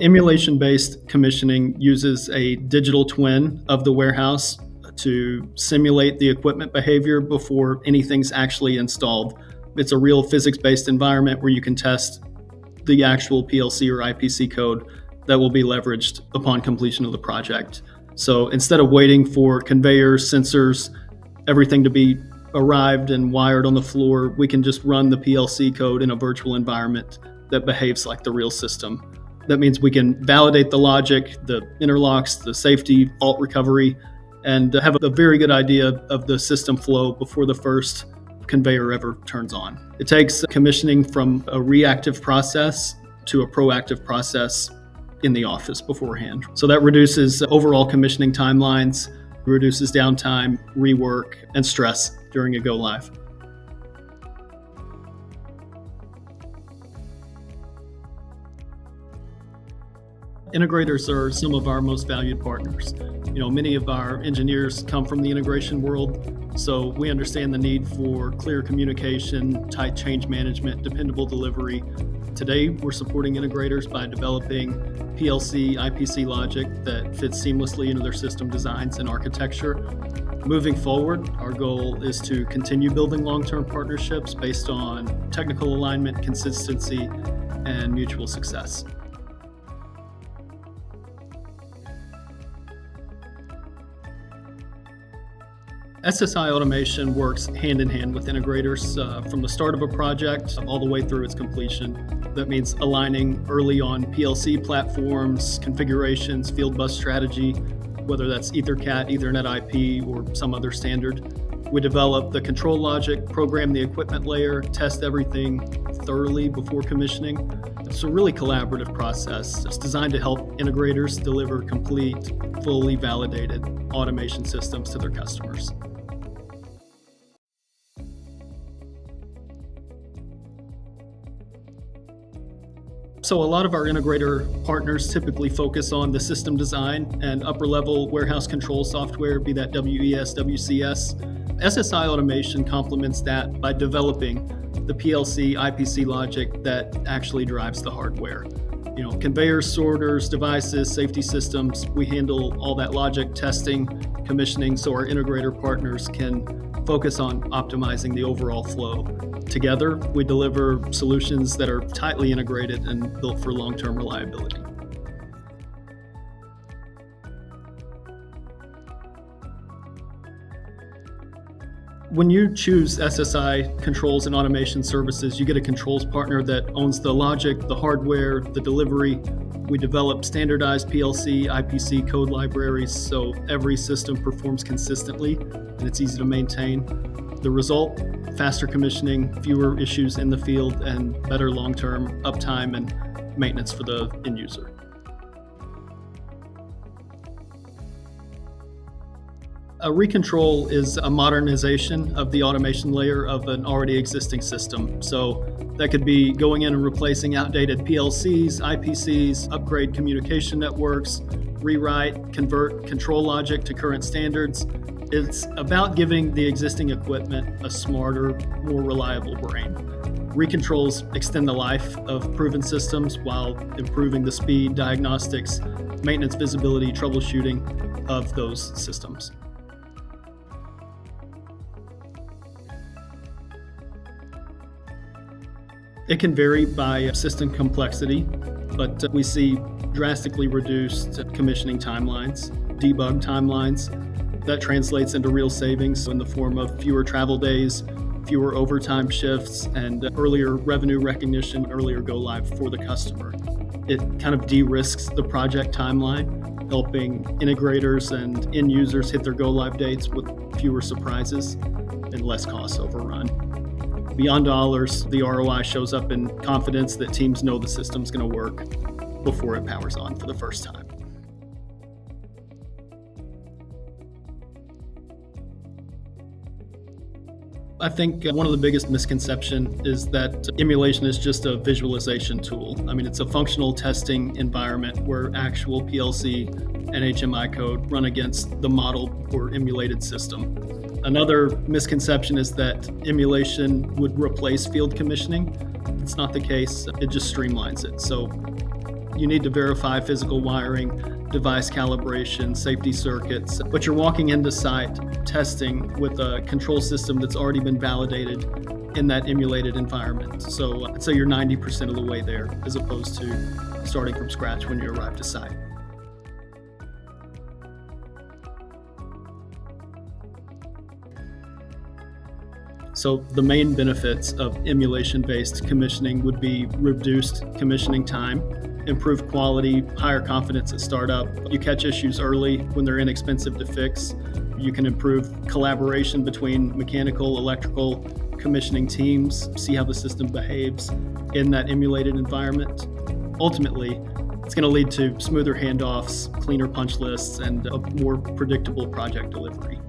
Emulation-based commissioning uses a digital twin of the warehouse to simulate the equipment behavior before anything's actually installed. It's a real physics-based environment where you can test the actual PLC or IPC code that will be leveraged upon completion of the project. So instead of waiting for conveyors, sensors, everything to be arrived and wired on the floor, we can just run the PLC code in a virtual environment that behaves like the real system. That means we can validate the logic, the interlocks, the safety, fault recovery, and have a very good idea of the system flow before the first conveyor ever turns on. It takes commissioning from a reactive process to a proactive process in the office beforehand. So that reduces overall commissioning timelines, reduces downtime, rework, and stress during a go live. Integrators are some of our most valued partners. Many of our engineers come from the integration world, so we understand the need for clear communication, tight change management, dependable delivery. Today, we're supporting integrators by developing PLC, IPC logic that fits seamlessly into their system designs and architecture. Moving forward, our goal is to continue building long-term partnerships based on technical alignment, consistency, and mutual success. SSI Automation works hand in hand with integrators from the start of a project all the way through its completion. That means aligning early on PLC platforms, configurations, field bus strategy, whether that's EtherCAT, Ethernet IP, or some other standard. We develop the control logic, program the equipment layer, test everything thoroughly before commissioning. It's a really collaborative process. It's designed to help integrators deliver complete, fully validated automation systems to their customers. So a lot of our integrator partners typically focus on the system design and upper level warehouse control software, be that WES, WCS. SSI Automation complements that by developing the PLC, IPC logic that actually drives the hardware. Conveyors, sorters, devices, safety systems, we handle all that logic, testing, commissioning, so our integrator partners can focus on optimizing the overall flow. Together, we deliver solutions that are tightly integrated and built for long-term reliability. When you choose SSI Controls and Automation services, you get a controls partner that owns the logic, the hardware, the delivery. We develop standardized PLC, IPC code libraries so every system performs consistently and it's easy to maintain. The result, faster commissioning, fewer issues in the field, and better long-term uptime and maintenance for the end user. A recontrol is a modernization of the automation layer of an already existing system. So that could be going in and replacing outdated PLCs, IPCs, upgrade communication networks, rewrite, convert control logic to current standards. It's about giving the existing equipment a smarter, more reliable brain. Recontrols extend the life of proven systems while improving the speed, diagnostics, maintenance visibility, troubleshooting of those systems. It can vary by system complexity, but we see drastically reduced commissioning timelines, debug timelines. That translates into real savings in the form of fewer travel days, fewer overtime shifts, and earlier revenue recognition, earlier go live for the customer. It kind of de-risks the project timeline, helping integrators and end users hit their go live dates with fewer surprises and less cost overrun. Beyond dollars, the ROI shows up in confidence that teams know the system's going to work before it powers on for the first time. I think one of the biggest misconceptions is that emulation is just a visualization tool. It's a functional testing environment where actual PLC and HMI code run against the model or emulated system. Another misconception is that emulation would replace field commissioning. It's not the case. It just streamlines it. So You need to verify physical wiring, device calibration, safety circuits, but you're walking into site testing with a control system that's already been validated in that emulated environment. So I'd say you're 90% of the way there, as opposed to starting from scratch when you arrive to site. So the main benefits of emulation-based commissioning would be reduced commissioning time, improved quality, higher confidence at startup. You catch issues early when they're inexpensive to fix. You can improve collaboration between mechanical, electrical, commissioning teams, see how the system behaves in that emulated environment. Ultimately, it's going to lead to smoother handoffs, cleaner punch lists, and a more predictable project delivery.